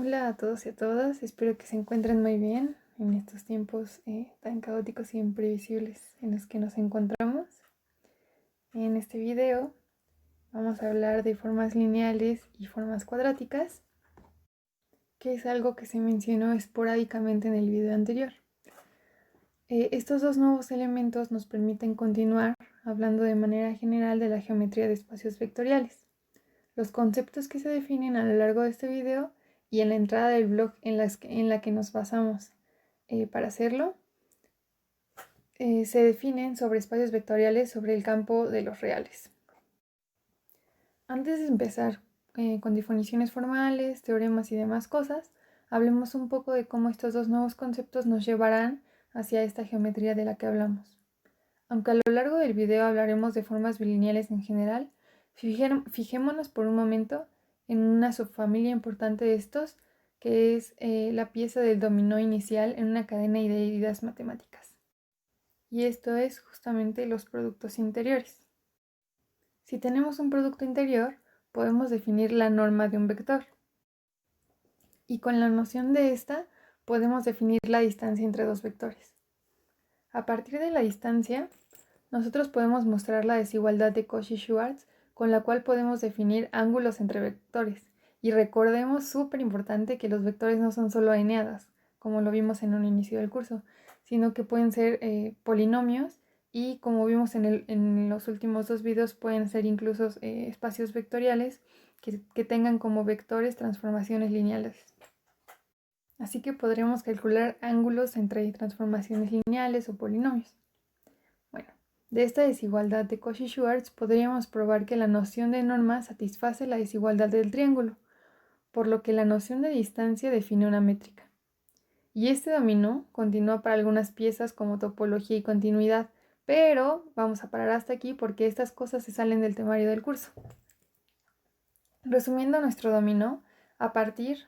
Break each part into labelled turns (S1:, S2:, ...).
S1: Hola a todos y a todas, espero que se encuentren muy bien en estos tiempos tan caóticos y imprevisibles en los que nos encontramos. En este video vamos a hablar de formas lineales y formas cuadráticas, que es algo que se mencionó esporádicamente en el video anterior. Estos dos nuevos elementos nos permiten continuar hablando de manera general de la geometría de espacios vectoriales. Los conceptos que se definen a lo largo de este video y en la entrada del blog en la que nos basamos para hacerlo, se definen sobre espacios vectoriales sobre el campo de los reales. Antes de empezar con definiciones formales, teoremas y demás cosas, hablemos un poco de cómo estos dos nuevos conceptos nos llevarán hacia esta geometría de la que hablamos. Aunque a lo largo del video hablaremos de formas bilineales en general, fijémonos por un momento en una subfamilia importante de estos, que es la pieza del dominó inicial en una cadena de ideas matemáticas. Y esto es justamente los productos interiores. Si tenemos un producto interior, podemos definir la norma de un vector. Y con la noción de esta, podemos definir la distancia entre dos vectores. A partir de la distancia, nosotros podemos mostrar la desigualdad de Cauchy-Schwarz, con la cual podemos definir ángulos entre vectores. Y recordemos, súper importante, que los vectores no son solo eneadas, como lo vimos en un inicio del curso, sino que pueden ser polinomios y, como vimos en los últimos dos videos, pueden ser incluso espacios vectoriales que tengan como vectores transformaciones lineales. Así que podremos calcular ángulos entre transformaciones lineales o polinomios. Bueno, de esta desigualdad de Cauchy-Schwarz podríamos probar que la noción de norma satisface la desigualdad del triángulo, por lo que la noción de distancia define una métrica. Y este dominó continúa para algunas piezas como topología y continuidad, pero vamos a parar hasta aquí porque estas cosas se salen del temario del curso. Resumiendo nuestro dominó, a partir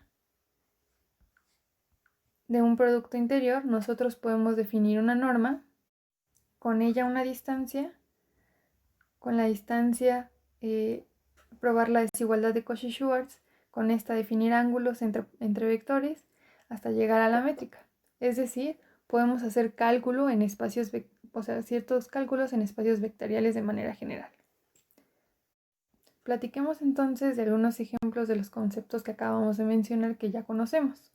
S1: de un producto interior, nosotros podemos definir una norma, con ella una distancia, con la distancia probar la desigualdad de Cauchy-Schwarz, con esta definir ángulos entre vectores hasta llegar a la métrica. Es decir, podemos hacer cálculo en espacios, ciertos cálculos en espacios vectoriales de manera general. Platiquemos entonces de algunos ejemplos de los conceptos que acabamos de mencionar que ya conocemos.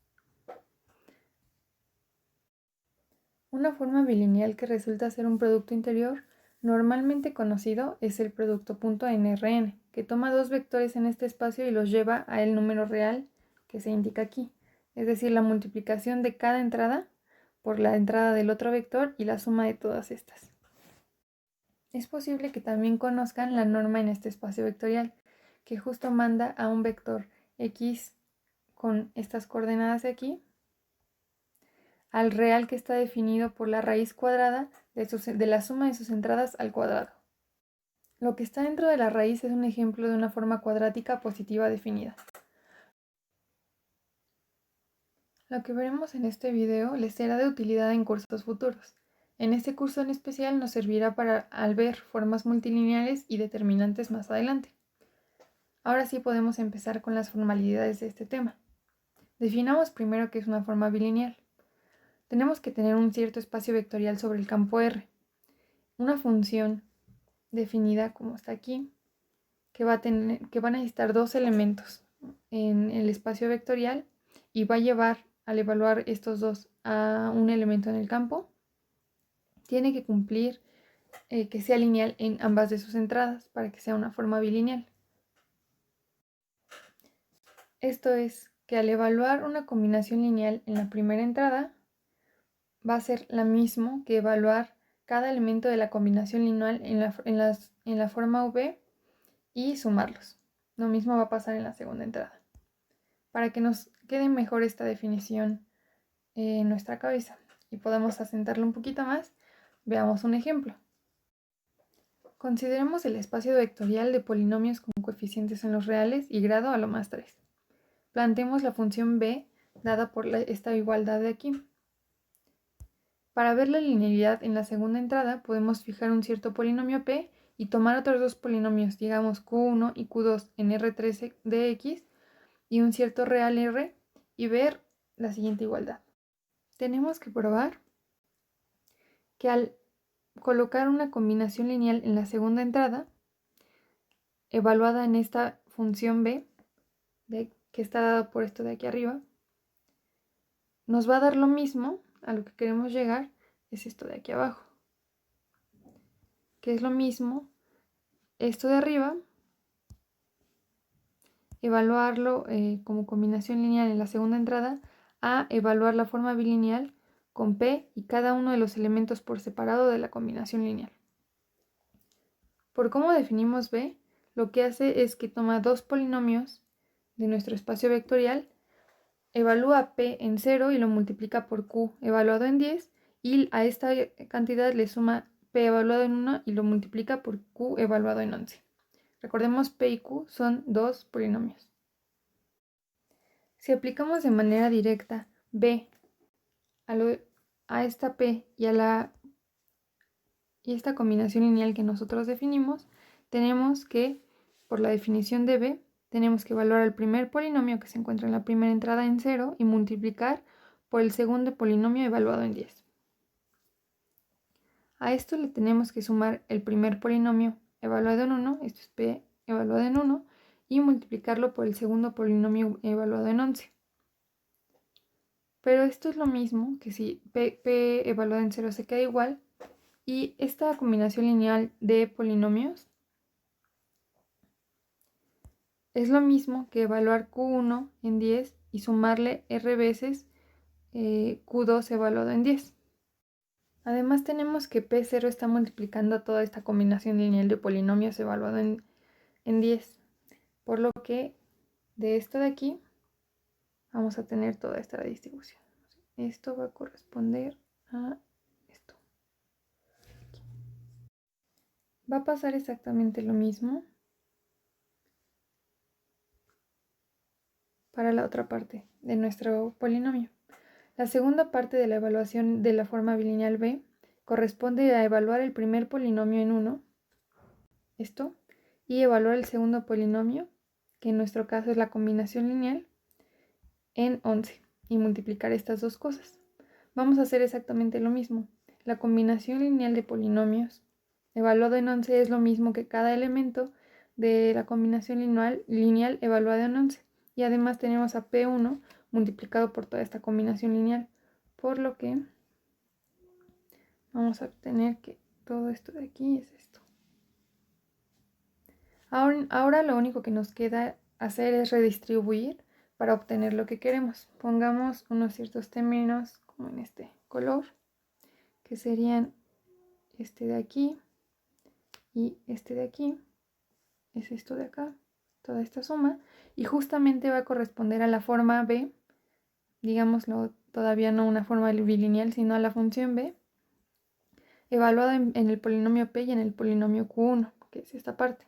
S1: Una forma bilineal que resulta ser un producto interior normalmente conocido es el producto punto NRN, que toma dos vectores en este espacio y los lleva a el número real que se indica aquí, es decir, la multiplicación de cada entrada por la entrada del otro vector y la suma de todas estas. Es posible que también conozcan la norma en este espacio vectorial, que justo manda a un vector x con estas coordenadas de aquí, al real que está definido por la raíz cuadrada de la suma de sus entradas al cuadrado. Lo que está dentro de la raíz es un ejemplo de una forma cuadrática positiva definida. Lo que veremos en este video les será de utilidad en cursos futuros. En este curso en especial nos servirá al ver formas multilineales y determinantes más adelante. Ahora sí podemos empezar con las formalidades de este tema. Definamos primero qué es una forma bilineal. Tenemos que tener un cierto espacio vectorial sobre el campo R. Una función definida como está aquí, que va a necesitar dos elementos en el espacio vectorial y va a llevar, al evaluar estos dos a un elemento en el campo, tiene que cumplir que sea lineal en ambas de sus entradas para que sea una forma bilineal. Esto es que al evaluar una combinación lineal en la primera entrada, va a ser la misma que evaluar cada elemento de la combinación lineal en la forma V y sumarlos. Lo mismo va a pasar en la segunda entrada. Para que nos quede mejor esta definición en nuestra cabeza y podamos asentarlo un poquito más, veamos un ejemplo. Consideremos el espacio vectorial de polinomios con coeficientes en los reales y grado a lo más 3. Planteemos la función b dada por esta igualdad de aquí. Para ver la linealidad en la segunda entrada, podemos fijar un cierto polinomio p y tomar otros dos polinomios, digamos q1 y q2 en R13 de x y un cierto real r y ver la siguiente igualdad. Tenemos que probar que al colocar una combinación lineal en la segunda entrada, evaluada en esta función b, que está dada por esto de aquí arriba, nos va a dar lo mismo. A lo que queremos llegar es esto de aquí abajo, que es lo mismo esto de arriba, evaluarlo como combinación lineal en la segunda entrada, a evaluar la forma bilineal con p y cada uno de los elementos por separado de la combinación lineal. Por cómo definimos b, lo que hace es que toma dos polinomios de nuestro espacio vectorial, evalúa p en 0 y lo multiplica por q evaluado en 10, y a esta cantidad le suma p evaluado en 1 y lo multiplica por q evaluado en 11. Recordemos, p y q son dos polinomios. Si aplicamos de manera directa b a esta p y esta combinación lineal que nosotros definimos, tenemos que, por la definición de b, tenemos que evaluar el primer polinomio que se encuentra en la primera entrada en 0 y multiplicar por el segundo polinomio evaluado en 10. A esto le tenemos que sumar el primer polinomio evaluado en 1, esto es p evaluado en 1, y multiplicarlo por el segundo polinomio evaluado en 11. Pero esto es lo mismo que si p evaluado en 0 se queda igual, y esta combinación lineal de polinomios es lo mismo que evaluar q1 en 10 y sumarle r veces q2 evaluado en 10. Además tenemos que p0 está multiplicando toda esta combinación lineal de polinomios evaluado en 10, por lo que de esto de aquí vamos a tener toda esta distribución. Esto va a corresponder a esto. Va a pasar exactamente lo mismo para la otra parte de nuestro polinomio. La segunda parte de la evaluación de la forma bilineal b corresponde a evaluar el primer polinomio en 1, esto, y evaluar el segundo polinomio, que en nuestro caso es la combinación lineal, en 11, y multiplicar estas dos cosas. Vamos a hacer exactamente lo mismo. La combinación lineal de polinomios evaluado en 11 es lo mismo que cada elemento de la combinación lineal evaluada en 11. Y además tenemos a P1 multiplicado por toda esta combinación lineal, por lo que vamos a obtener que todo esto de aquí es esto. Ahora lo único que nos queda hacer es redistribuir para obtener lo que queremos. Pongamos unos ciertos términos como en este color, que serían este de aquí y este de aquí, es esto de acá, toda esta suma, y justamente va a corresponder a la forma b, digámoslo, todavía no una forma bilineal, sino a la función b, evaluada en el polinomio p y en el polinomio q1, que es esta parte.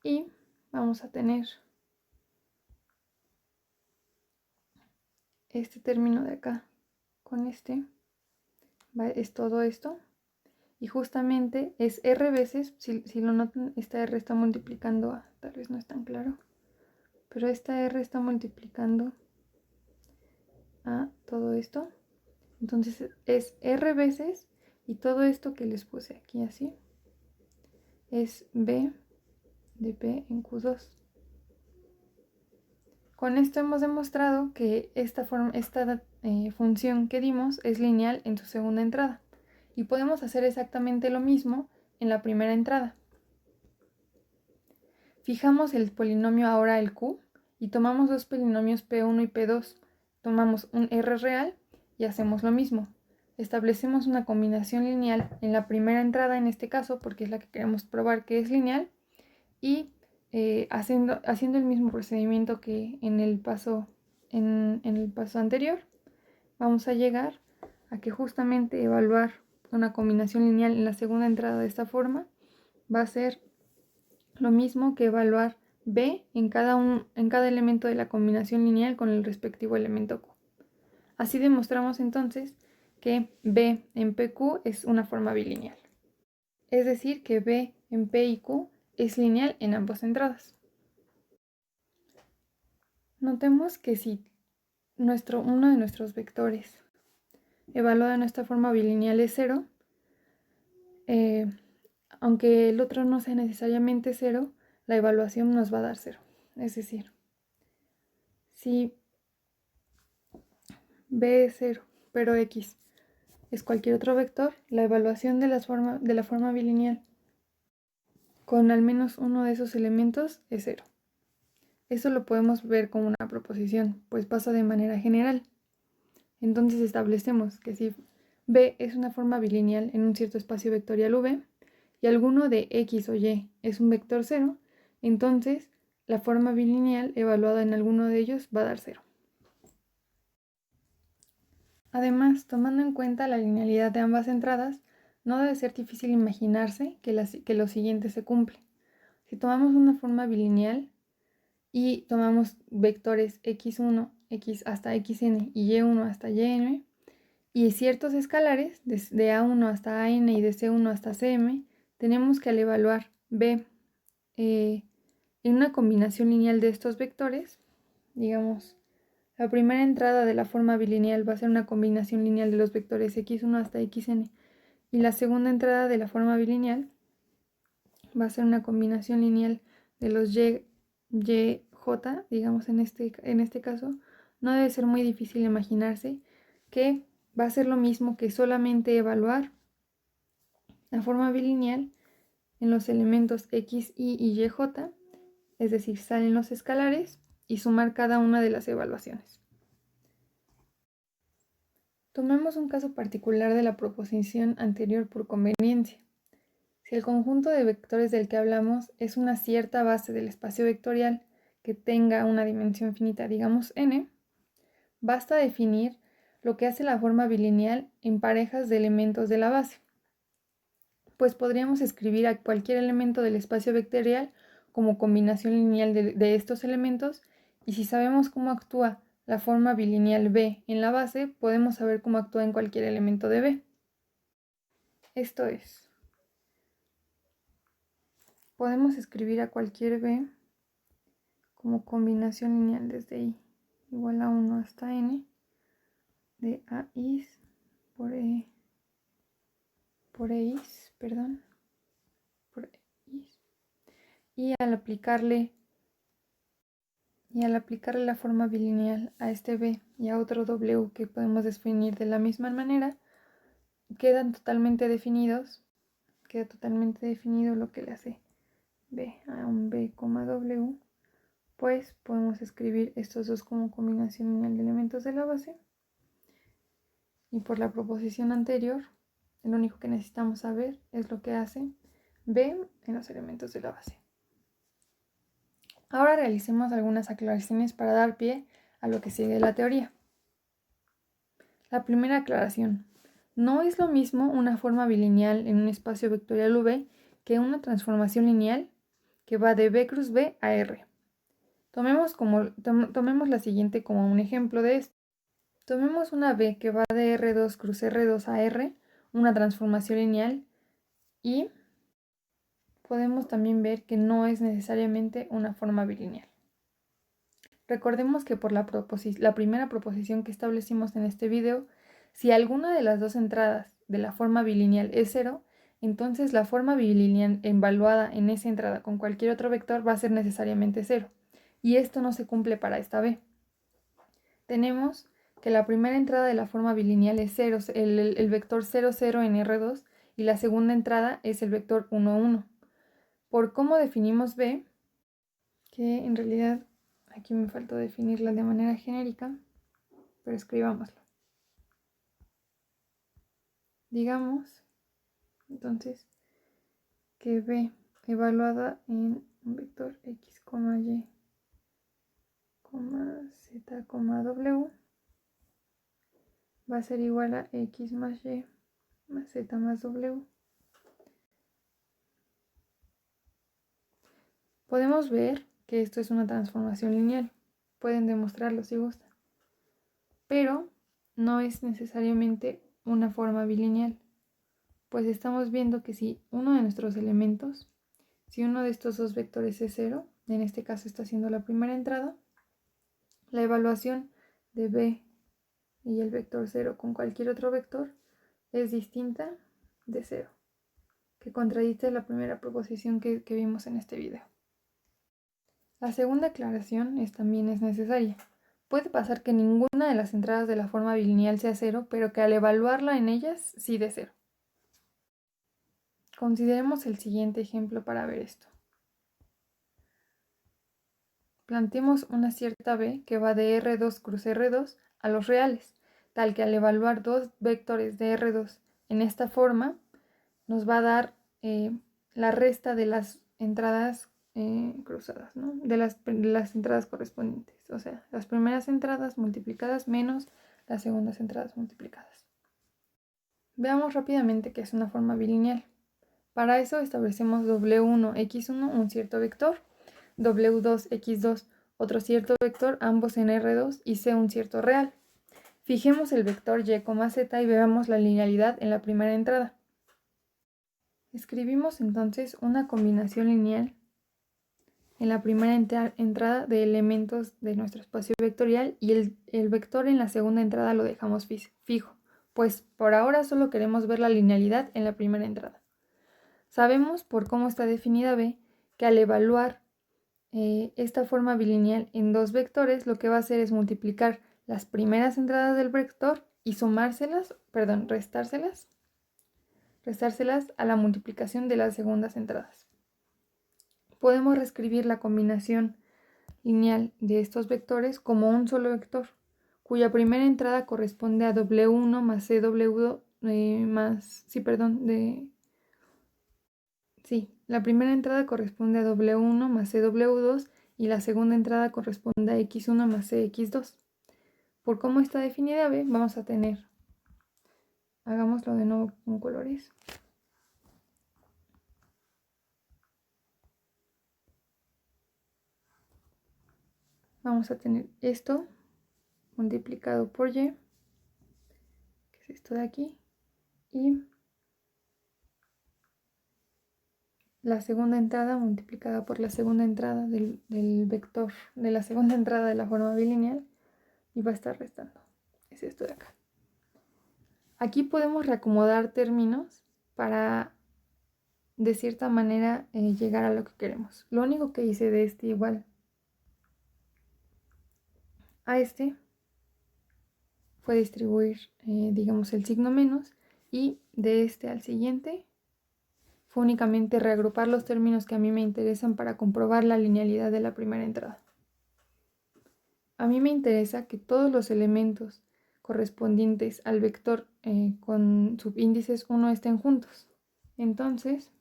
S1: Y vamos a tener este término de acá con este, es todo esto, y justamente es r veces, si lo notan, esta r está multiplicando tal vez no es tan claro, pero esta r está multiplicando a todo esto, entonces es r veces, y todo esto que les puse aquí así es b de p en q2. Con esto hemos demostrado que esta función que dimos es lineal en su segunda entrada, y podemos hacer exactamente lo mismo en la primera entrada. Fijamos el polinomio ahora el q y tomamos dos polinomios p1 y p2, tomamos un r real y hacemos lo mismo. Establecemos una combinación lineal en la primera entrada, en este caso, porque es la que queremos probar que es lineal, y haciendo el mismo procedimiento que en el paso anterior, vamos a llegar a que justamente evaluar una combinación lineal en la segunda entrada de esta forma va a ser lo mismo que evaluar b en cada elemento de la combinación lineal con el respectivo elemento q. Así demostramos entonces que b en pq es una forma bilineal. Es decir, que b en p y q es lineal en ambas entradas. Notemos que si uno de nuestros vectores evaluado en esta forma bilineal es 0, aunque el otro no sea necesariamente 0, la evaluación nos va a dar 0. Es decir, si b es 0, pero x es cualquier otro vector, la evaluación de la forma bilineal con al menos uno de esos elementos es 0. Eso lo podemos ver como una proposición, pues pasa de manera general. Entonces establecemos que si B es una forma bilineal en un cierto espacio vectorial V y alguno de X o Y es un vector 0, entonces la forma bilineal evaluada en alguno de ellos va a dar 0. Además, tomando en cuenta la linealidad de ambas entradas, no debe ser difícil imaginarse que lo siguiente se cumple. Si tomamos una forma bilineal y tomamos vectores x1, x hasta xn y y1 hasta yn, y ciertos escalares de a1 hasta an y de c1 hasta cm, tenemos que al evaluar b en una combinación lineal de estos vectores, digamos, la primera entrada de la forma bilineal va a ser una combinación lineal de los vectores x1 hasta xn, y la segunda entrada de la forma bilineal va a ser una combinación lineal de los y, j, digamos en este caso. No debe ser muy difícil imaginarse que va a ser lo mismo que solamente evaluar la forma bilineal en los elementos x, y y, j, es decir, salen los escalares y sumar cada una de las evaluaciones. Tomemos un caso particular de la proposición anterior por conveniencia. Si el conjunto de vectores del que hablamos es una cierta base del espacio vectorial que tenga una dimensión finita, digamos n, basta definir lo que hace la forma bilineal en parejas de elementos de la base. Pues podríamos escribir a cualquier elemento del espacio vectorial como combinación lineal de estos elementos, y si sabemos cómo actúa la forma bilineal B en la base, podemos saber cómo actúa en cualquier elemento de B. Esto es, podemos escribir a cualquier B como combinación lineal desde I igual a 1 hasta n de AIs por EIs, y al aplicarle la forma bilineal a este B y a otro W que podemos definir de la misma manera, queda totalmente definido lo que le hace B a un B, W, pues podemos escribir estos dos como combinación lineal de elementos de la base, y por la proposición anterior, lo único que necesitamos saber es lo que hace B en los elementos de la base. Ahora realicemos algunas aclaraciones para dar pie a lo que sigue de la teoría. La primera aclaración. No es lo mismo una forma bilineal en un espacio vectorial V que una transformación lineal que va de B cruz B a R. Tomemos la siguiente como un ejemplo de esto. Tomemos una B que va de R2 cruz R2 a R, una transformación lineal, y podemos también ver que no es necesariamente una forma bilineal. Recordemos que por la primera proposición que establecimos en este video, si alguna de las dos entradas de la forma bilineal es 0, entonces la forma bilineal evaluada en esa entrada con cualquier otro vector va a ser necesariamente 0. Y esto no se cumple para esta B. Tenemos que la primera entrada de la forma bilineal es 0, el vector 0, 0 en R2, y la segunda entrada es el vector 1, 1. Por cómo definimos B, que en realidad aquí me faltó definirla de manera genérica, pero escribámoslo. Digamos, entonces, que B evaluada en un vector X, Y, Z, W va a ser igual a X más Y más Z más W. Podemos ver que esto es una transformación lineal. Pueden demostrarlo si gustan. Pero no es necesariamente una forma bilineal, pues estamos viendo que si uno de nuestros elementos, si uno de estos dos vectores es 0, en este caso está siendo la primera entrada, la evaluación de B y el vector 0 con cualquier otro vector es distinta de 0, que contradice la primera proposición que vimos en este video. La segunda aclaración también es necesaria. Puede pasar que ninguna de las entradas de la forma bilineal sea 0, pero que al evaluarla en ellas sí de 0. Consideremos el siguiente ejemplo para ver esto. Planteemos una cierta B que va de R2 cruz R2 a los reales, tal que al evaluar dos vectores de R2 en esta forma, nos va a dar la resta de las entradas cruzadas, ¿no? de las entradas correspondientes. O sea, las primeras entradas multiplicadas menos las segundas entradas multiplicadas. Veamos rápidamente qué es una forma bilineal. Para eso establecemos W1x1 un cierto vector, W2x2 otro cierto vector, ambos en R2 y C un cierto real. Fijemos el vector y, z y veamos la linealidad en la primera entrada. Escribimos entonces una combinación lineal en la primera entrada de elementos de nuestro espacio vectorial y el vector en la segunda entrada lo dejamos fijo, pues por ahora solo queremos ver la linealidad en la primera entrada. Sabemos por cómo está definida B que al evaluar esta forma bilineal en dos vectores lo que va a hacer es multiplicar las primeras entradas del vector y restárselas a la multiplicación de las segundas entradas. Podemos reescribir la combinación lineal de estos vectores como un solo vector, cuya primera entrada corresponde a W1 más CW la primera entrada corresponde a W1 más CW2 y la segunda entrada corresponde a X1 más CX2. Por cómo está definida B, vamos a tener, hagámoslo de nuevo con colores. Vamos a tener esto multiplicado por Y, que es esto de aquí, y la segunda entrada multiplicada por la segunda entrada del vector de la segunda entrada de la forma bilineal y va a estar restando. Es esto de acá. Aquí podemos reacomodar términos para de cierta manera llegar a lo que queremos. Lo único que hice de este igual a este fue distribuir, digamos, el signo menos, y de este al siguiente fue únicamente reagrupar los términos que a mí me interesan para comprobar la linealidad de la primera entrada. A mí me interesa que todos los elementos correspondientes al vector con subíndices 1 estén juntos. Entonces,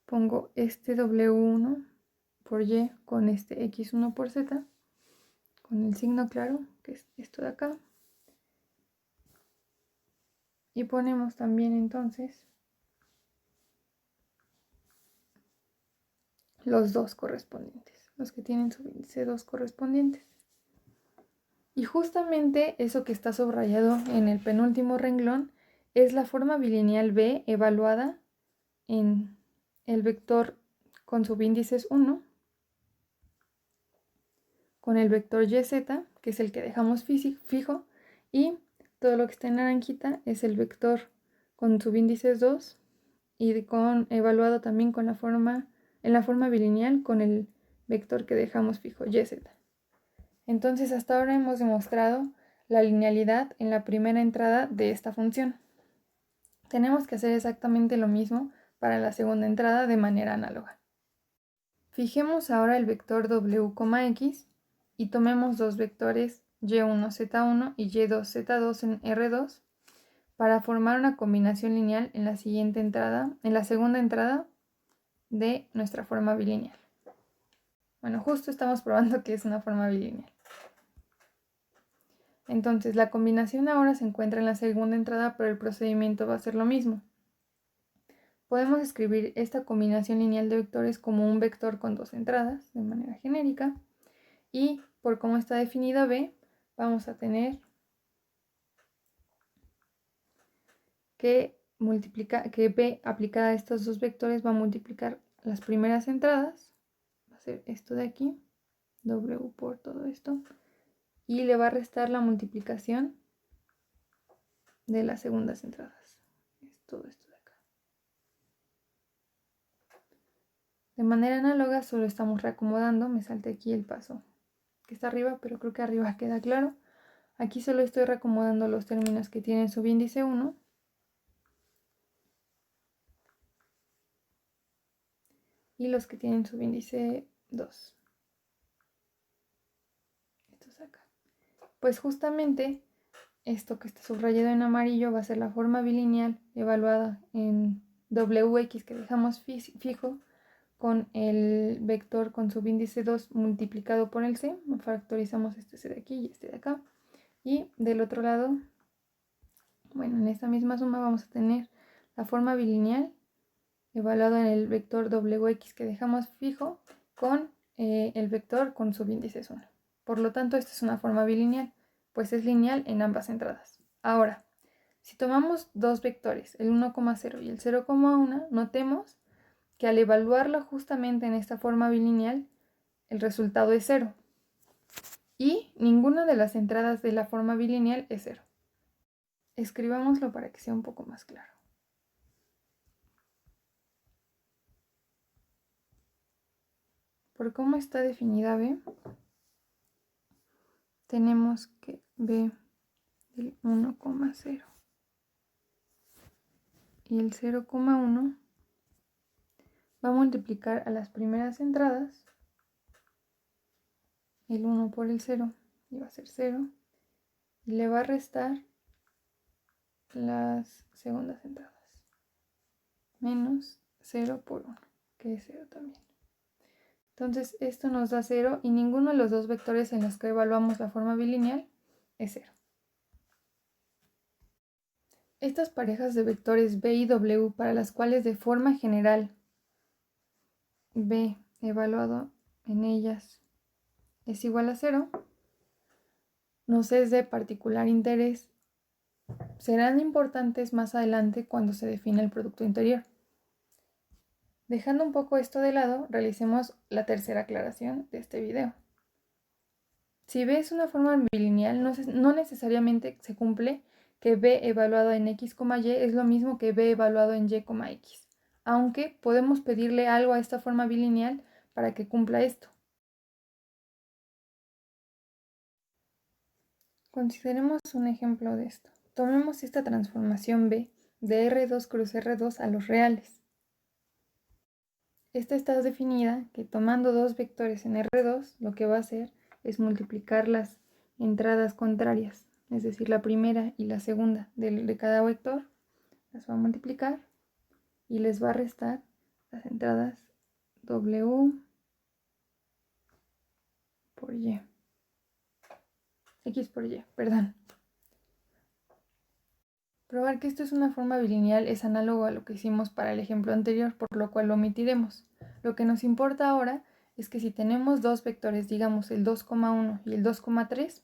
S1: pongo este W1 por Y con este X1 por Z, con el signo claro, que es esto de acá. Y ponemos también entonces los dos correspondientes, los que tienen subíndice 2 correspondientes. Y justamente eso que está subrayado en el penúltimo renglón es la forma bilineal B evaluada en el vector con subíndices 1, con el vector YZ, que es el que dejamos fijo, y todo lo que está en naranjita es el vector con subíndices 2 y evaluado también en la forma bilineal con el vector que dejamos fijo, YZ. Entonces hasta ahora hemos demostrado la linealidad en la primera entrada de esta función. Tenemos que hacer exactamente lo mismo para la segunda entrada de manera análoga. Fijemos ahora el vector W, x y tomemos dos vectores Y1, Z1 y Y2, Z2 en R2 para formar una combinación lineal en la segunda entrada de nuestra forma bilineal. Bueno, justo estamos probando que es una forma bilineal. Entonces la combinación ahora se encuentra en la segunda entrada, pero el procedimiento va a ser lo mismo. Podemos escribir esta combinación lineal de vectores como un vector con dos entradas de manera genérica, y por cómo está definida B, vamos a tener que B aplicada a estos dos vectores va a multiplicar las primeras entradas, va a ser esto de aquí, W por todo esto, y le va a restar la multiplicación de las segundas entradas. Es todo esto de acá. De manera análoga solo estamos reacomodando, me salté aquí el paso que está arriba, pero creo que arriba queda claro. Aquí solo estoy reacomodando los términos que tienen subíndice 1 y los que tienen subíndice 2. Estos acá. Pues justamente esto que está subrayado en amarillo va a ser la forma bilineal evaluada en wx que dejamos fijo con el vector con subíndice 2 multiplicado por el c. Factorizamos este c de aquí y este de acá. Y del otro lado, bueno, en esta misma suma vamos a tener la forma bilineal evaluado en el vector wx que dejamos fijo con el vector con subíndices 1. Por lo tanto, esta es una forma bilineal, pues es lineal en ambas entradas. Ahora, si tomamos dos vectores, el 1,0 y el 0,1, notemos que al evaluarlo justamente en esta forma bilineal, el resultado es 0. Y ninguna de las entradas de la forma bilineal es 0. Escribámoslo para que sea un poco más claro. Por cómo está definida B, tenemos que B del 1,0 y el 0,1 va a multiplicar a las primeras entradas el 1 por el 0 y va a ser 0 y le va a restar las segundas entradas menos 0 por 1, que es 0 también. Entonces esto nos da 0 y ninguno de los dos vectores en los que evaluamos la forma bilineal es 0. Estas parejas de vectores b y w para las cuales de forma general b evaluado en ellas es igual a 0, nos es de particular interés. Serán importantes más adelante cuando se define el producto interior. Dejando un poco esto de lado, realicemos la tercera aclaración de este video. Si b es una forma bilineal, no necesariamente se cumple que b evaluado en x, y es lo mismo que b evaluado en y, x, aunque podemos pedirle algo a esta forma bilineal para que cumpla esto. Consideremos un ejemplo de esto. Tomemos esta transformación b de R2 cruz R2 a los reales. Esta está definida que tomando dos vectores en R2, lo que va a hacer es multiplicar las entradas contrarias, es decir, la primera y la segunda de cada vector, las va a multiplicar y les va a restar las entradas W por Y. X por Y, perdón. Probar que esto es una forma bilineal es análogo a lo que hicimos para el ejemplo anterior, por lo cual lo omitiremos. Lo que nos importa ahora es que si tenemos dos vectores, digamos el 2,1 y el 2,3,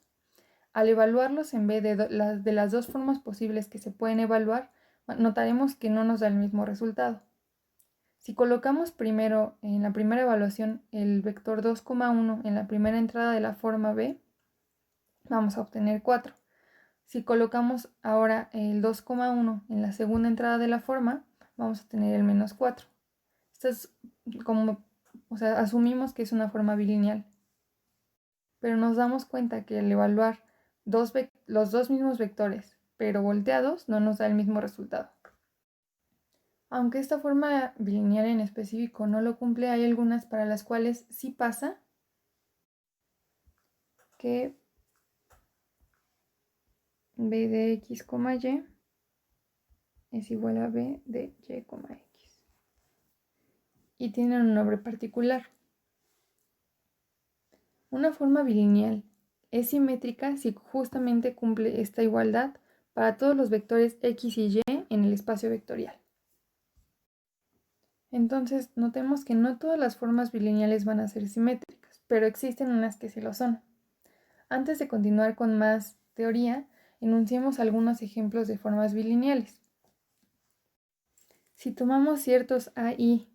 S1: al evaluarlos en vez de las dos formas posibles que se pueden evaluar, notaremos que no nos da el mismo resultado. Si colocamos primero en la primera evaluación el vector 2,1 en la primera entrada de la forma B, vamos a obtener 4. Si colocamos ahora el 2,1 en la segunda entrada de la forma, vamos a tener el menos 4. Esto es como, asumimos que es una forma bilineal. Pero nos damos cuenta que al evaluar los dos mismos vectores, pero volteados, no nos da el mismo resultado. Aunque esta forma bilineal en específico no lo cumple, hay algunas para las cuales sí pasa que b de x, y es igual a b de y, x. Y tienen un nombre particular. Una forma bilineal es simétrica si justamente cumple esta igualdad para todos los vectores x y y en el espacio vectorial. Entonces, notemos que no todas las formas bilineales van a ser simétricas, pero existen unas que sí lo son. Antes de continuar con más teoría, enunciemos algunos ejemplos de formas bilineales. Si tomamos ciertos a y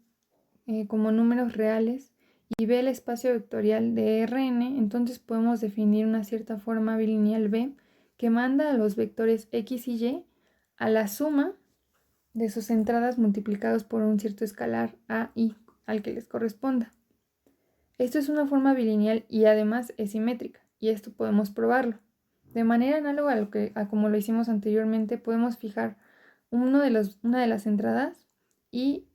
S1: como números reales y B el espacio vectorial de Rn, entonces podemos definir una cierta forma bilineal B que manda a los vectores X y Y a la suma de sus entradas multiplicados por un cierto escalar A, I, al que les corresponda. Esto es una forma bilineal y además es simétrica, y esto podemos probarlo. De manera análoga a como lo hicimos anteriormente, podemos fijar una de las entradas y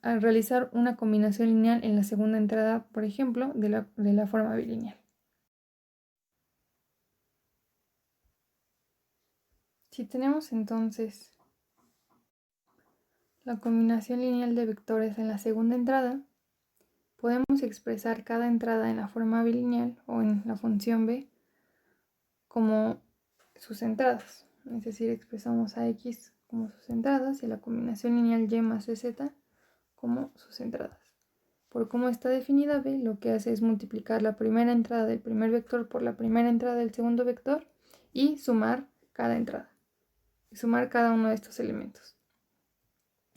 S1: al realizar una combinación lineal en la segunda entrada, por ejemplo, de la forma bilineal. Si tenemos entonces la combinación lineal de vectores en la segunda entrada, podemos expresar cada entrada en la forma bilineal o en la función b como sus entradas. Es decir, expresamos a x como sus entradas y a la combinación lineal y más z como sus entradas. Por cómo está definida b, lo que hace es multiplicar la primera entrada del primer vector por la primera entrada del segundo vector y sumar cada entrada, sumar cada uno de estos elementos.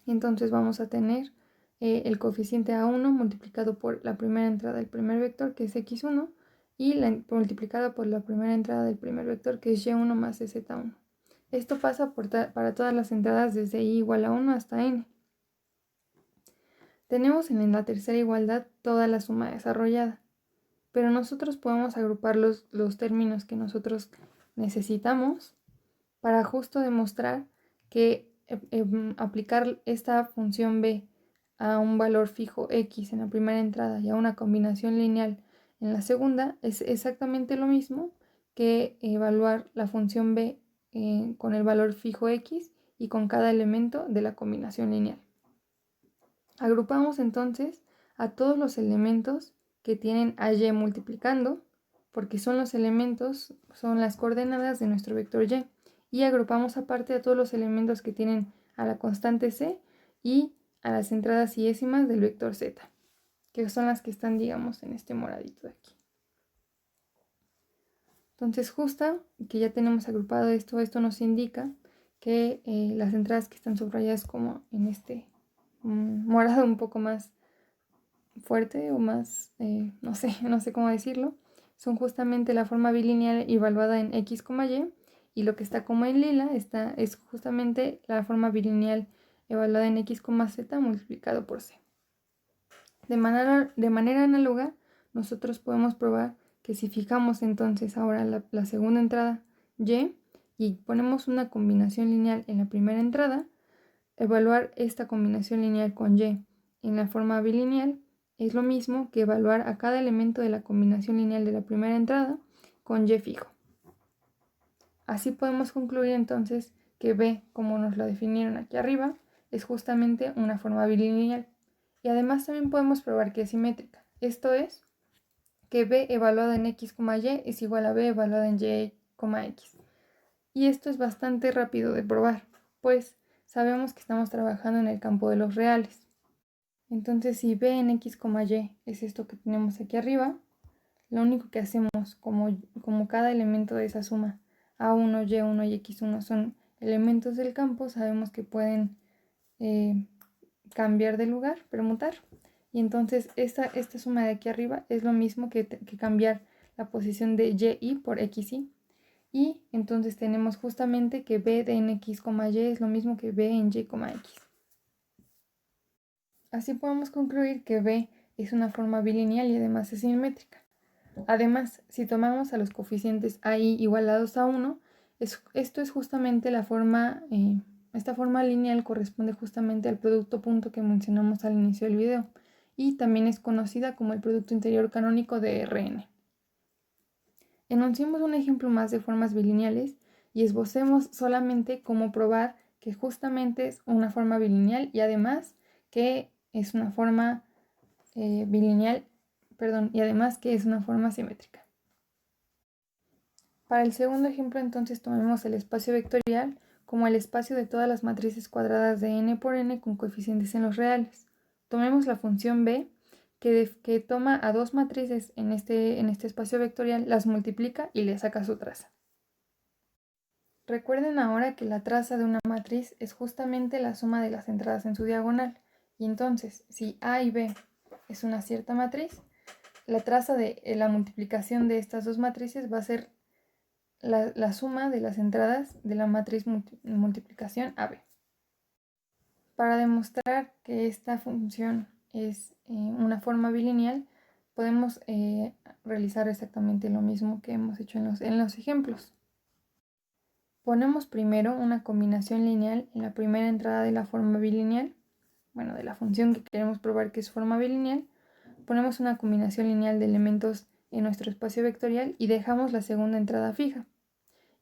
S1: Entonces vamos a tener el coeficiente a1 multiplicado por la primera entrada del primer vector, que es x1, y multiplicado por la primera entrada del primer vector, que es y1 más z1. Esto pasa para todas las entradas desde i igual a 1 hasta n. Tenemos en la tercera igualdad toda la suma desarrollada, pero nosotros podemos agrupar los términos que nosotros necesitamos para justo demostrar que aplicar esta función b a un valor fijo x en la primera entrada y a una combinación lineal en la segunda es exactamente lo mismo que evaluar la función b con el valor fijo x y con cada elemento de la combinación lineal. Agrupamos entonces a todos los elementos que tienen a y multiplicando, porque son los elementos, son las coordenadas de nuestro vector y. Y agrupamos aparte a todos los elementos que tienen a la constante c y a las entradas y décimas del vector z, que son las que están, digamos, en este moradito de aquí. Entonces, justo que ya tenemos agrupado esto nos indica que las entradas que están subrayadas como en este morado un poco más fuerte o más, no sé cómo decirlo, son justamente la forma bilineal evaluada en x, y, y lo que está como en lila es justamente la forma bilineal evaluada en x, z multiplicado por c. De manera análoga, nosotros podemos probar que si fijamos entonces ahora la segunda entrada y ponemos una combinación lineal en la primera entrada, evaluar esta combinación lineal con y en la forma bilineal es lo mismo que evaluar a cada elemento de la combinación lineal de la primera entrada con y fijo. Así podemos concluir entonces que b, como nos lo definieron aquí arriba, es justamente una forma bilineal. Y además también podemos probar que es simétrica. Esto es, que b evaluada en x, y es igual a b evaluada en y, x. Y esto es bastante rápido de probar, pues sabemos que estamos trabajando en el campo de los reales. Entonces, si b en x, y es esto que tenemos aquí arriba, lo único que hacemos como cada elemento de esa suma a1, y1 y x1 son elementos del campo, sabemos que pueden cambiar de lugar, permutar. Y entonces esta suma de aquí arriba es lo mismo que cambiar la posición de y por xy. Y entonces tenemos justamente que b de en x, y es lo mismo que b en y, x. Así podemos concluir que b es una forma bilineal y además es simétrica. Además, si tomamos a los coeficientes a,i igualados a 1, esto es justamente la forma, esta forma lineal corresponde justamente al producto punto que mencionamos al inicio del video y también es conocida como el producto interior canónico de Rn. Enunciemos un ejemplo más de formas bilineales y esbocemos solamente cómo probar que justamente es una forma bilineal y además que es una forma y además que es una forma simétrica. Para el segundo ejemplo, entonces, tomemos el espacio vectorial como el espacio de todas las matrices cuadradas de n por n con coeficientes en los reales. Tomemos la función b, que toma a dos matrices en este espacio vectorial, las multiplica y le saca su traza. Recuerden ahora que la traza de una matriz es justamente la suma de las entradas en su diagonal. Y entonces, si A y B es una cierta matriz, la traza de la multiplicación de estas dos matrices va a ser la suma de las entradas de la matriz multiplicación AB. Para demostrar que esta función es una forma bilineal, podemos realizar exactamente lo mismo que hemos hecho en los ejemplos. Ponemos primero una combinación lineal en la primera entrada de la forma bilineal, bueno, de la función que queremos probar que es forma bilineal. Ponemos una combinación lineal de elementos en nuestro espacio vectorial y dejamos la segunda entrada fija.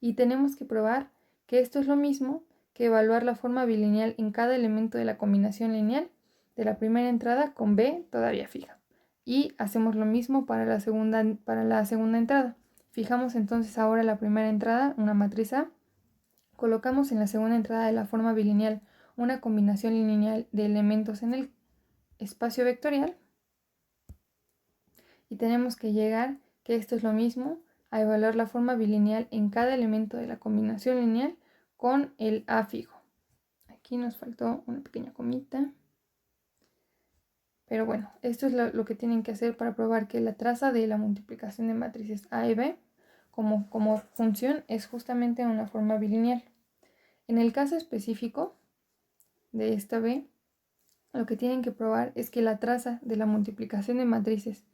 S1: Y tenemos que probar que esto es lo mismo que evaluar la forma bilineal en cada elemento de la combinación lineal de la primera entrada con B todavía fija. Y hacemos lo mismo para la segunda entrada. Fijamos entonces ahora la primera entrada, una matriz A. Colocamos en la segunda entrada de la forma bilineal una combinación lineal de elementos en el espacio vectorial. Y tenemos que llegar que esto es lo mismo a evaluar la forma bilineal en cada elemento de la combinación lineal con el A fijo. Aquí nos faltó una pequeña comita. Pero bueno, esto es lo que tienen que hacer para probar que la traza de la multiplicación de matrices A y B como función es justamente una forma bilineal. En el caso específico de esta B, lo que tienen que probar es que la traza de la multiplicación de matrices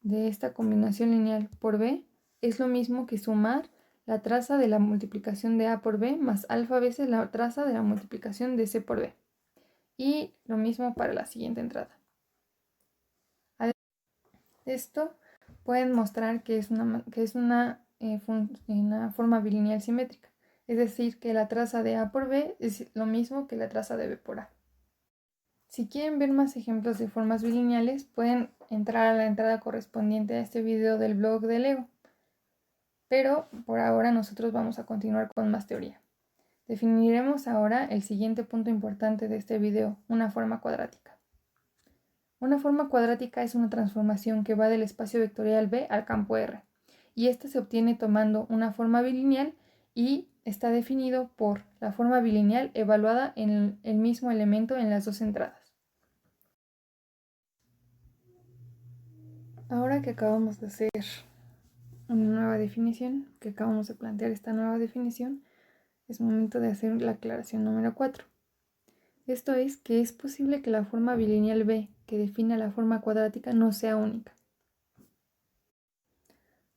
S1: de esta combinación lineal por B es lo mismo que sumar la traza de la multiplicación de A por B más alfa veces la traza de la multiplicación de C por B. Y lo mismo para la siguiente entrada. Además de esto, pueden mostrar que es una forma bilineal simétrica. Es decir, que la traza de A por B es lo mismo que la traza de B por A. Si quieren ver más ejemplos de formas bilineales, pueden entrar a la entrada correspondiente a este video del blog de Lego. Pero por ahora nosotros vamos a continuar con más teoría. Definiremos ahora el siguiente punto importante de este video, una forma cuadrática. Una forma cuadrática es una transformación que va del espacio vectorial B al campo R, y esta se obtiene tomando una forma bilineal y está definido por la forma bilineal evaluada en el mismo elemento en las dos entradas. Ahora que acabamos de hacer una nueva definición, que acabamos de plantear esta nueva definición, es momento de hacer la aclaración número 4. Esto es que es posible que la forma bilineal B que define la forma cuadrática no sea única.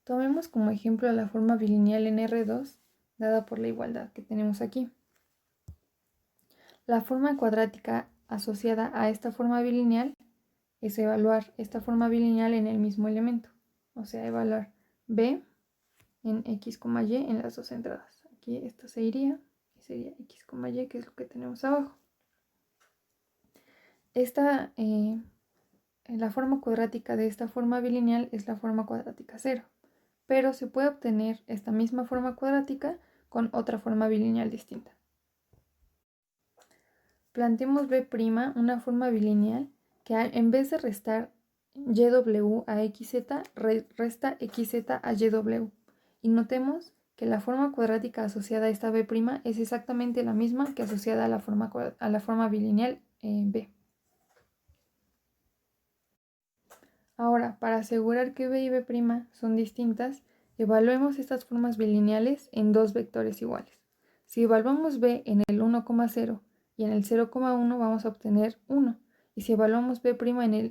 S1: Tomemos como ejemplo la forma bilineal en R2 dada por la igualdad que tenemos aquí. La forma cuadrática asociada a esta forma bilineal es evaluar esta forma bilineal en el mismo elemento, o sea, evaluar B en x, y en las dos entradas. Aquí esto se iría y sería x, y, que es lo que tenemos abajo. La forma cuadrática de esta forma bilineal es la forma cuadrática 0, pero se puede obtener esta misma forma cuadrática con otra forma bilineal distinta. Planteemos B', una forma bilineal que en vez de restar YW a XZ, resta XZ a YW. Y notemos que la forma cuadrática asociada a esta B' es exactamente la misma que asociada a la forma bilineal B. Ahora, para asegurar que B y B' son distintas, evaluemos estas formas bilineales en dos vectores iguales. Si evaluamos B en el 1,0 y en el 0,1 vamos a obtener 1. Y si evaluamos B'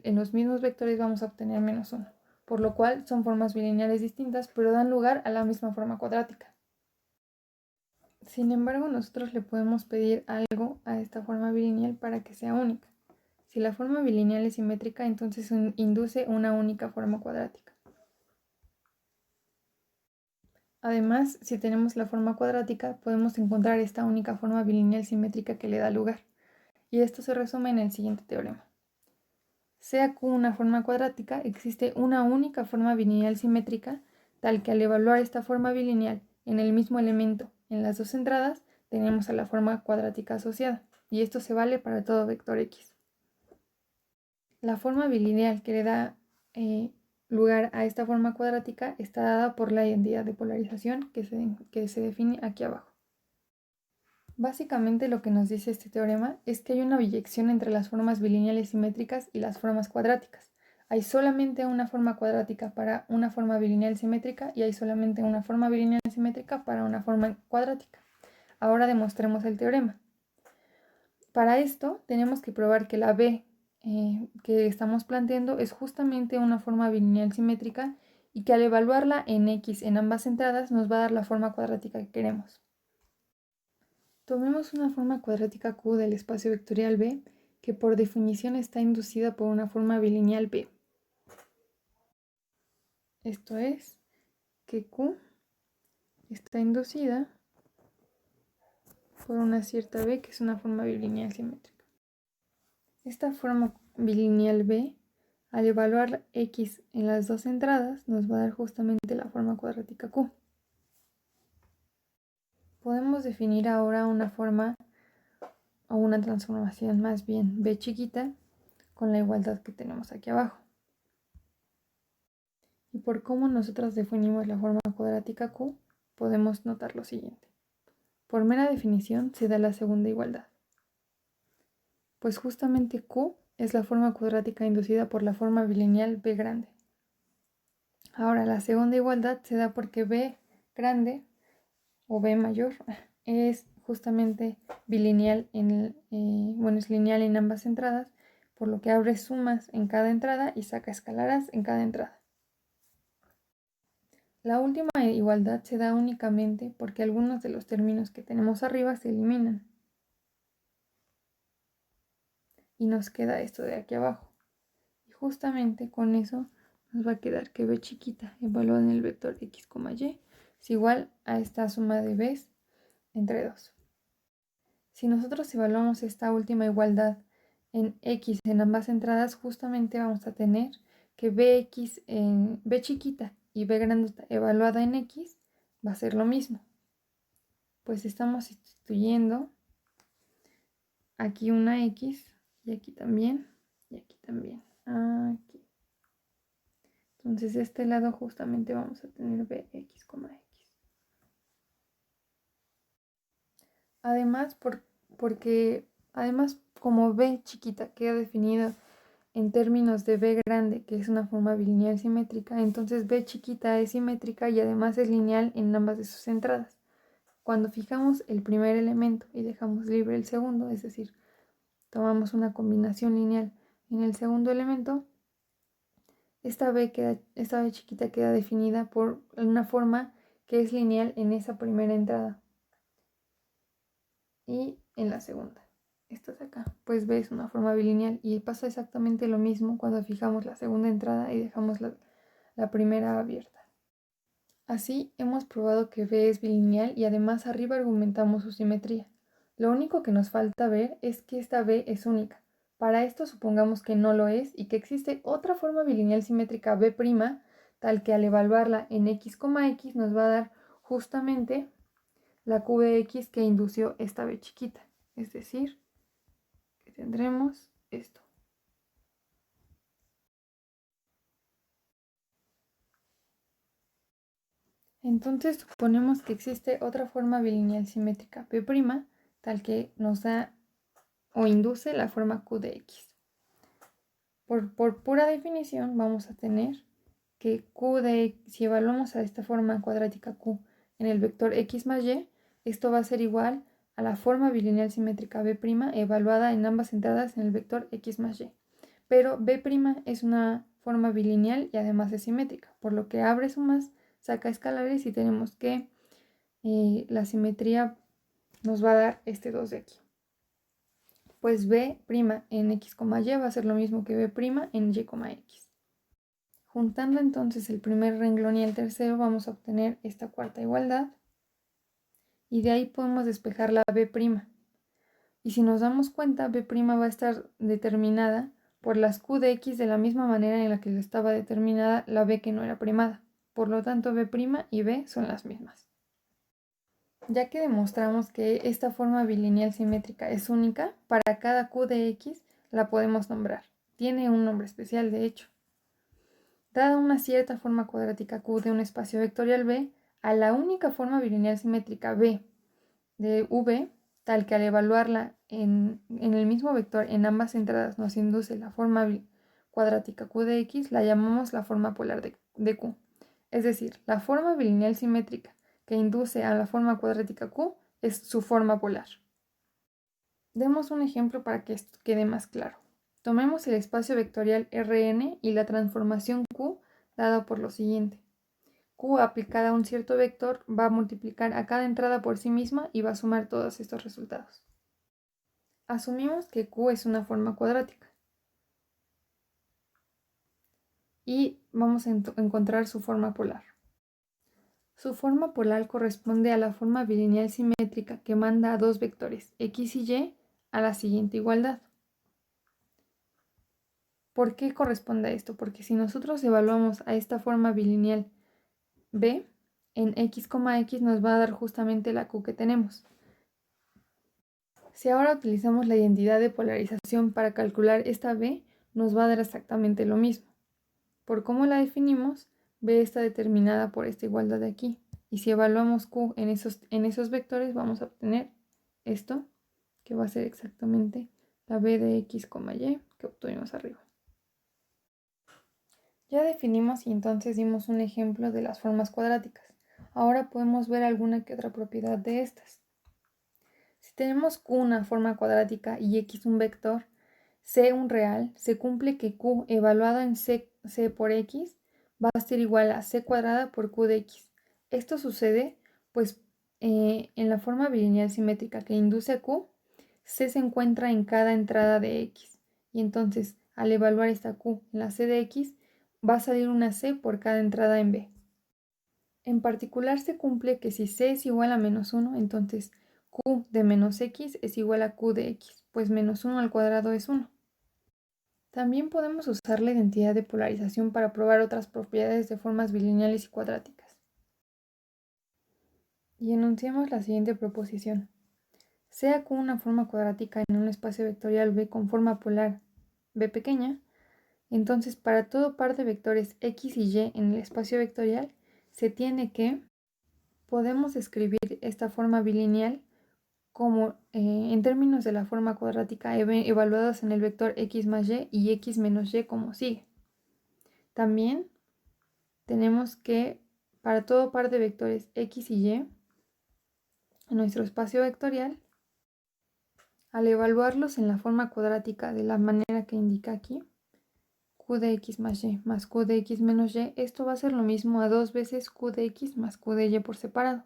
S1: en los mismos vectores vamos a obtener menos 1. Por lo cual son formas bilineales distintas, pero dan lugar a la misma forma cuadrática. Sin embargo, nosotros le podemos pedir algo a esta forma bilineal para que sea única. Si la forma bilineal es simétrica, entonces induce una única forma cuadrática. Además, si tenemos la forma cuadrática, podemos encontrar esta única forma bilineal simétrica que le da lugar. Y esto se resume en el siguiente teorema. Sea Q una forma cuadrática, existe una única forma bilineal simétrica, tal que al evaluar esta forma bilineal en el mismo elemento en las dos entradas, tenemos a la forma cuadrática asociada. Y esto se vale para todo vector X. La forma bilineal que le da lugar a esta forma cuadrática está dada por la identidad de polarización que se define aquí abajo. Básicamente lo que nos dice este teorema es que hay una biyección entre las formas bilineales simétricas y las formas cuadráticas, Hay solamente una forma cuadrática para una forma bilineal simétrica y hay solamente una forma bilineal simétrica para una forma cuadrática. Ahora demostremos el teorema. Para esto tenemos que probar que la B que estamos planteando es justamente una forma bilineal simétrica y que al evaluarla en X en ambas entradas nos va a dar la forma cuadrática que queremos. Tomemos una forma cuadrática Q del espacio vectorial B que por definición está inducida por una forma bilineal B. Esto es que Q está inducida por una cierta B que es una forma bilineal simétrica. Esta forma bilineal B, al evaluar X en las dos entradas, nos va a dar justamente la forma cuadrática Q. Podemos definir ahora una forma o una transformación más bien B chiquita con la igualdad que tenemos aquí abajo. Y por cómo nosotros definimos la forma cuadrática Q, podemos notar lo siguiente. Por mera definición se da la segunda igualdad. Pues justamente Q es la forma cuadrática inducida por la forma bilineal B grande. Ahora, la segunda igualdad se da porque B grande o B mayor es justamente bilineal es lineal en ambas entradas, por lo que abre sumas en cada entrada y saca escalaras en cada entrada. La última igualdad se da únicamente porque algunos de los términos que tenemos arriba se eliminan. Y nos queda esto de aquí abajo. Y justamente con eso nos va a quedar que B chiquita evaluada en el vector X, Y es igual a esta suma de B's entre 2. Si nosotros evaluamos esta última igualdad en X en ambas entradas, justamente vamos a tener que Bx en B chiquita y B grandota evaluada en X va a ser lo mismo. Pues estamos sustituyendo aquí una X y aquí también y aquí también. Aquí. Entonces de este lado justamente vamos a tener Bx, X. Además, además como B chiquita queda definida en términos de B grande, que es una forma bilineal simétrica, entonces B chiquita es simétrica y además es lineal en ambas de sus entradas. Cuando fijamos el primer elemento y dejamos libre el segundo, es decir, tomamos una combinación lineal en el segundo elemento, esta B chiquita queda definida por una forma que es lineal en esa primera entrada y en la segunda. Esto de acá, pues B es una forma bilineal y pasa exactamente lo mismo cuando fijamos la segunda entrada y dejamos la primera abierta. Así hemos probado que B es bilineal y además arriba argumentamos su simetría. Lo único que nos falta ver es que esta B es única. Para esto supongamos que no lo es y que existe otra forma bilineal simétrica B', tal que al evaluarla en X, X nos va a dar justamente la Q de X que indució esta B chiquita. Es decir, que tendremos esto. Entonces suponemos que existe otra forma bilineal simétrica P', tal que nos da o induce la forma Q de X. Por pura definición vamos a tener que si evaluamos a esta forma cuadrática Q en el vector X más Y, esto va a ser igual a la forma bilineal simétrica B' evaluada en ambas entradas en el vector X más Y. Pero B' es una forma bilineal y además es simétrica, por lo que abre sumas, saca escalares y tenemos que la simetría nos va a dar este 2 de aquí. Pues B' en X, Y va a ser lo mismo que B' en Y, X. Juntando entonces el primer renglón y el tercero vamos a obtener esta cuarta igualdad y de ahí podemos despejar la B'. Y si nos damos cuenta, B' va a estar determinada por las Q de X de la misma manera en la que estaba determinada la B que no era primada. Por lo tanto, B' y B son las mismas. Ya que demostramos que esta forma bilineal simétrica es única, para cada Q de X la podemos nombrar. Tiene un nombre especial, de hecho. Dada una cierta forma cuadrática Q de un espacio vectorial B, a la única forma bilineal simétrica B de V, tal que al evaluarla en el mismo vector en ambas entradas nos induce la forma cuadrática Q de X la llamamos la forma polar de Q. Es decir, la forma bilineal simétrica que induce a la forma cuadrática Q es su forma polar. Demos un ejemplo para que esto quede más claro. Tomemos el espacio vectorial Rn y la transformación Q dada por lo siguiente. Q aplicada a un cierto vector va a multiplicar a cada entrada por sí misma y va a sumar todos estos resultados. Asumimos que Q es una forma cuadrática y vamos a encontrar su forma polar. Su forma polar corresponde a la forma bilineal simétrica que manda a dos vectores X y Y a la siguiente igualdad. ¿Por qué corresponde a esto? Porque si nosotros evaluamos a esta forma bilineal B, en x, x nos va a dar justamente la Q que tenemos. Si ahora utilizamos la identidad de polarización para calcular esta B, nos va a dar exactamente lo mismo. Por cómo la definimos, B está determinada por esta igualdad de aquí. Y si evaluamos Q en esos vectores, vamos a obtener esto, que va a ser exactamente la B de x, y que obtuvimos arriba. Ya definimos y entonces dimos un ejemplo de las formas cuadráticas. Ahora podemos ver alguna que otra propiedad de estas. Si tenemos Q una forma cuadrática y X un vector, C un real, se cumple que Q evaluada en C por X va a ser igual a C cuadrada por Q de X. Esto sucede pues en la forma bilineal simétrica que induce a Q, C se encuentra en cada entrada de X. Y entonces al evaluar esta Q en la C de X, va a salir una C por cada entrada en B. En particular se cumple que si C es igual a menos 1, entonces Q de menos X es igual a Q de X, pues menos 1 al cuadrado es 1. También podemos usar la identidad de polarización para probar otras propiedades de formas bilineales y cuadráticas. Y enunciamos la siguiente proposición. Sea Q una forma cuadrática en un espacio vectorial V con forma polar V pequeña, entonces para todo par de vectores X y Y en el espacio vectorial se tiene que podemos escribir esta forma bilineal como en términos de la forma cuadrática evaluados en el vector x más y x menos y como sigue. También tenemos que para todo par de vectores x y y en nuestro espacio vectorial, al evaluarlos en la forma cuadrática de la manera que indica aquí, q de x más y más q de x menos y, esto va a ser lo mismo a 2 veces q de x más q de y por separado.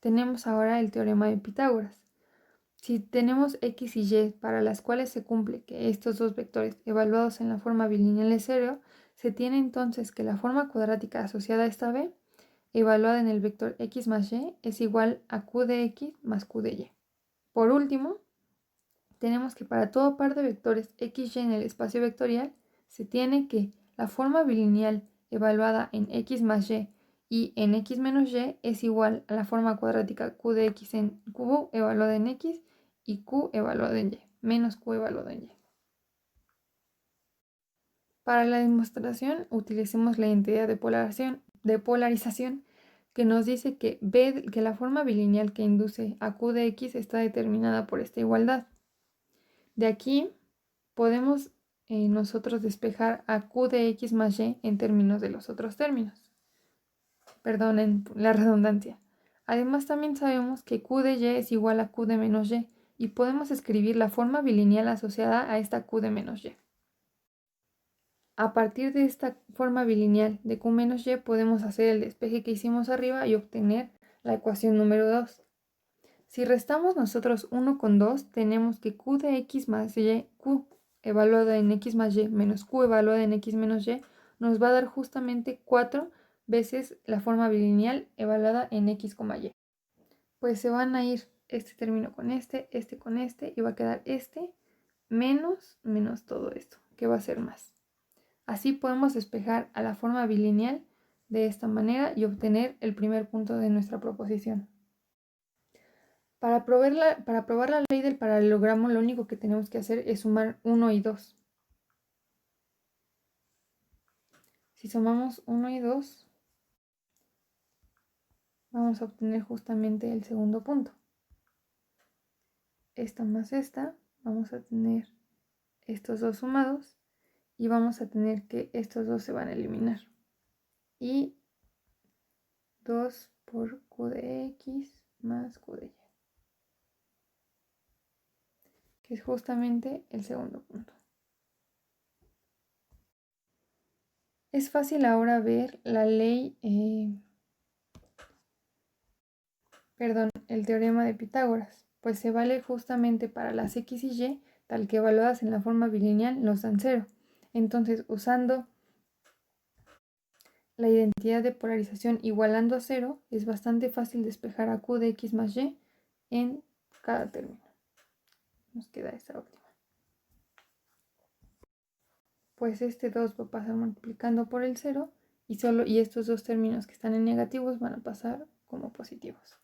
S1: Tenemos ahora el teorema de Pitágoras. Si tenemos x y y para las cuales se cumple que estos dos vectores evaluados en la forma bilineal es cero, se tiene entonces que la forma cuadrática asociada a esta b, evaluada en el vector x más y, es igual a q de x más q de y. Por último, tenemos que para todo par de vectores x y en el espacio vectorial, se tiene que la forma bilineal evaluada en x más y en x menos y es igual a la forma cuadrática q de x en q evaluada en x y q evaluado en y, menos q evaluado en y. Para la demostración utilicemos la identidad de polarización que nos dice que la forma bilineal que induce a q de x está determinada por esta igualdad. De aquí podemos nosotros despejar a q de x más y en términos de los otros términos. Perdonen la redundancia. Además también sabemos que q de y es igual a q de menos y podemos escribir la forma bilineal asociada a esta q de menos y. A partir de esta forma bilineal de q menos y podemos hacer el despeje que hicimos arriba y obtener la ecuación número 2. Si restamos nosotros 1 con 2, tenemos que q de x más y, q evaluado en x más y menos q evaluado en x menos y, nos va a dar justamente 4 veces la forma bilineal evaluada en x, y. Pues se van a ir este término con este con este, y va a quedar este menos todo esto, que va a ser más. Así podemos despejar a la forma bilineal de esta manera y obtener el primer punto de nuestra proposición. Para probar la ley del paralelogramo, lo único que tenemos que hacer es sumar 1 y 2. Si sumamos 1 y 2, vamos a obtener justamente el segundo punto. Esta más esta, vamos a tener estos dos sumados y vamos a tener que estos dos se van a eliminar. Y 2 por Q de X más Q de Y, que es justamente el segundo punto. Es fácil ahora ver la ley, el teorema de Pitágoras, pues se vale justamente para las X y Y, tal que evaluadas en la forma bilineal nos dan 0. Entonces, usando la identidad de polarización igualando a 0, es bastante fácil despejar a Q de X más Y en cada término. Nos queda esta última. Pues este 2 va a pasar multiplicando por el 0 y estos dos términos que están en negativos van a pasar como positivos.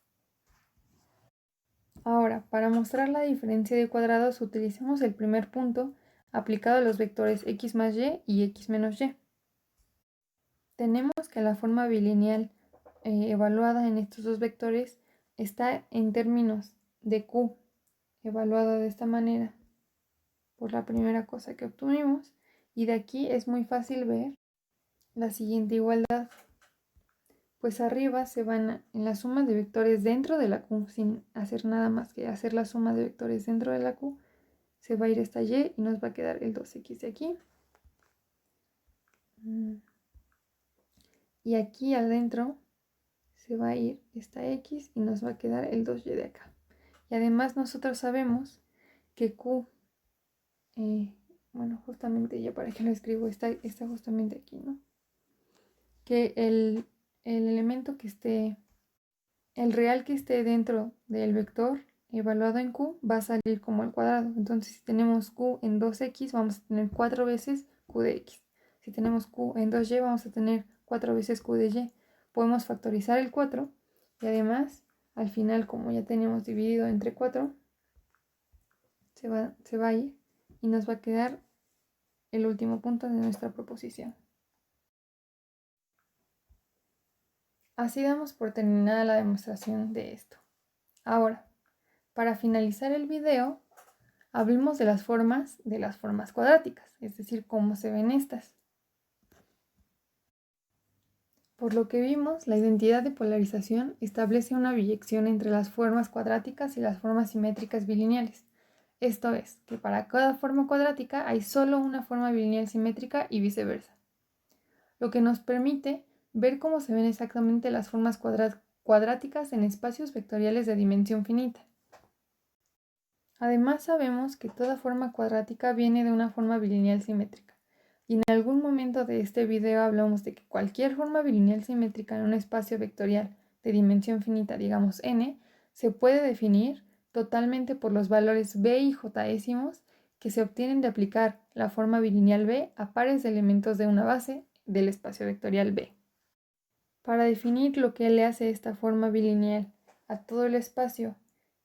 S1: Ahora, para mostrar la diferencia de cuadrados, utilicemos el primer punto aplicado a los vectores x más y y x menos y. Tenemos que la forma bilineal evaluada en estos dos vectores está en términos de q, evaluada de esta manera, por la primera cosa que obtuvimos, y de aquí es muy fácil ver la siguiente igualdad. Pues arriba se van en la suma de vectores dentro de la Q, sin hacer nada más que hacer la suma de vectores dentro de la Q, se va a ir esta Y y nos va a quedar el 2x de aquí. Y aquí adentro se va a ir esta X y nos va a quedar el 2Y de acá. Y además nosotros sabemos que Q, bueno, justamente ya para que lo escribo, está justamente aquí, ¿no? Que el elemento que esté, el real que esté dentro del vector evaluado en Q va a salir como al cuadrado. Entonces, si tenemos Q en 2X, vamos a tener 4 veces Q de X. Si tenemos Q en 2Y, vamos a tener 4 veces Q de Y. Podemos factorizar el 4 y además, al final, como ya tenemos dividido entre 4, se va a ir y nos va a quedar el último punto de nuestra proposición. Así damos por terminada la demostración de esto. Ahora, para finalizar el video, hablemos de las formas cuadráticas, es decir, cómo se ven estas. Por lo que vimos, la identidad de polarización establece una biyección entre las formas cuadráticas y las formas simétricas bilineales. Esto es, que para cada forma cuadrática hay solo una forma bilineal simétrica y viceversa. Lo que nos permite ver cómo se ven exactamente las formas cuadráticas en espacios vectoriales de dimensión finita. Además sabemos que toda forma cuadrática viene de una forma bilineal simétrica. Y en algún momento de este video hablamos de que cualquier forma bilineal simétrica en un espacio vectorial de dimensión finita, digamos n, se puede definir totalmente por los valores b y j-ésimos que se obtienen de aplicar la forma bilineal b a pares de elementos de una base del espacio vectorial B. Para definir lo que le hace esta forma bilineal a todo el espacio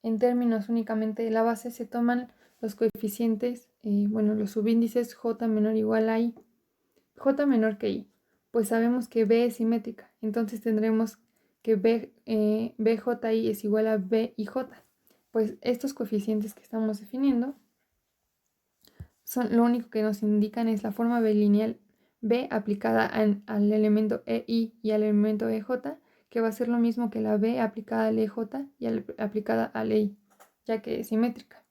S1: en términos únicamente de la base, se toman los coeficientes, los subíndices j menor o igual a i, j menor que i, pues sabemos que b es simétrica, entonces tendremos que bji es igual a b y j. Pues estos coeficientes que estamos definiendo lo único que nos indican es la forma bilineal B aplicada al elemento EI y al elemento EJ, que va a ser lo mismo que la B aplicada al EJ y aplicada al EI, ya que es simétrica.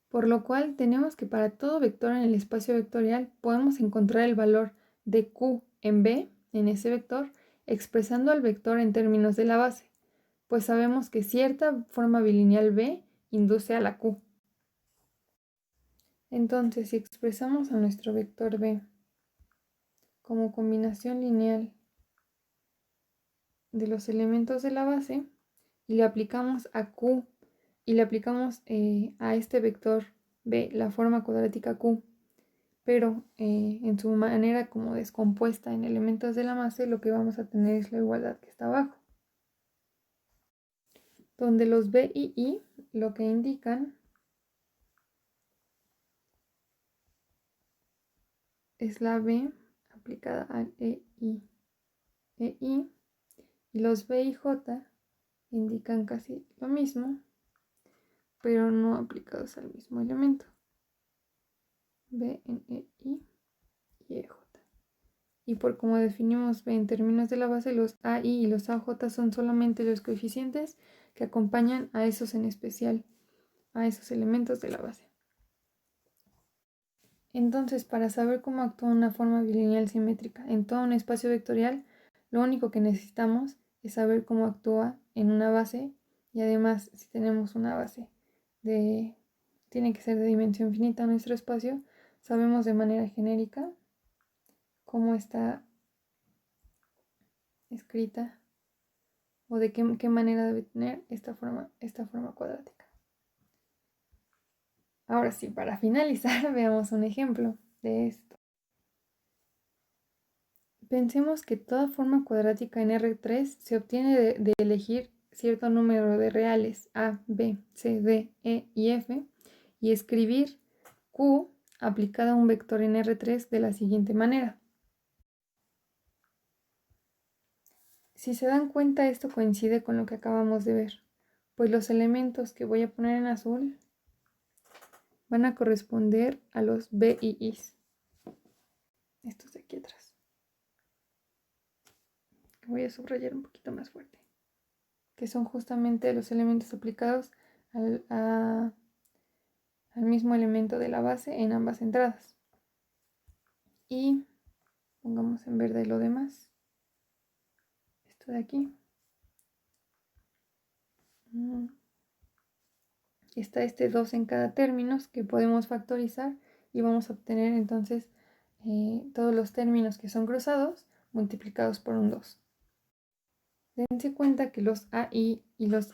S1: Por lo cual tenemos que para todo vector en el espacio vectorial podemos encontrar el valor de Q en B, en ese vector, expresando al vector en términos de la base, pues sabemos que cierta forma bilineal B induce a la Q. Entonces, si expresamos a nuestro vector B como combinación lineal de los elementos de la base y le aplicamos a Q y le aplicamos a este vector B la forma cuadrática Q, pero en su manera como descompuesta en elementos de la base, lo que vamos a tener es la igualdad que está abajo, donde los B y I lo que indican es la B aplicada al EI, y los B y J indican casi lo mismo, pero no aplicados al mismo elemento. B, N, E, I y E, J. Y por como definimos B en términos de la base, los AI y los AJ son solamente los coeficientes que acompañan a esos en especial, a esos elementos de la base. Entonces, para saber cómo actúa una forma bilineal simétrica en todo un espacio vectorial, lo único que necesitamos es saber cómo actúa en una base, y además, si tenemos una base tiene que ser de dimensión finita nuestro espacio, sabemos de manera genérica cómo está escrita o de qué manera debe tener esta forma cuadrática. Ahora sí, para finalizar, veamos un ejemplo de esto. Pensemos que toda forma cuadrática en R3 se obtiene de elegir cierto número de reales A, B, C, D, E y F y escribir Q aplicada a un vector en R3 de la siguiente manera. Si se dan cuenta, esto coincide con lo que acabamos de ver, pues los elementos que voy a poner en azul van a corresponder a los B y Is. Estos de aquí atrás. Voy a subrayar un poquito más fuerte. Que son justamente los elementos aplicados al mismo elemento de la base en ambas entradas. Y pongamos en verde lo demás. Esto de aquí. Está este 2 en cada términos que podemos factorizar y vamos a obtener entonces todos los términos que son cruzados multiplicados por un 2. Dense cuenta que los AI y los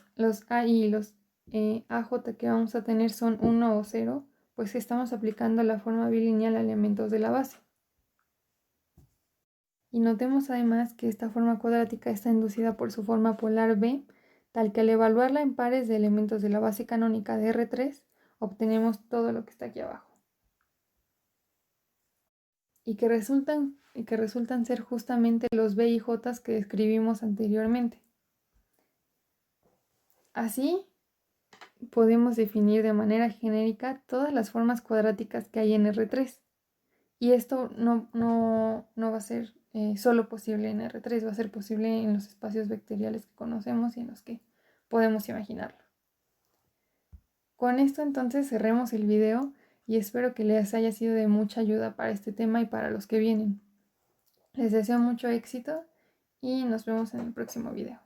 S1: AJ que vamos a tener son 1 o 0, pues estamos aplicando la forma bilineal a elementos de la base. Y notemos además que esta forma cuadrática está inducida por su forma polar B, tal que al evaluarla en pares de elementos de la base canónica de R3, obtenemos todo lo que está aquí abajo. Y que resultan ser justamente los B y J que describimos anteriormente. Así, podemos definir de manera genérica todas las formas cuadráticas que hay en R3. Y esto no va a ser solo posible en R3, va a ser posible en los espacios vectoriales que conocemos y en los que podemos imaginarlo. Con esto entonces cerremos el video y espero que les haya sido de mucha ayuda para este tema y para los que vienen. Les deseo mucho éxito y nos vemos en el próximo video.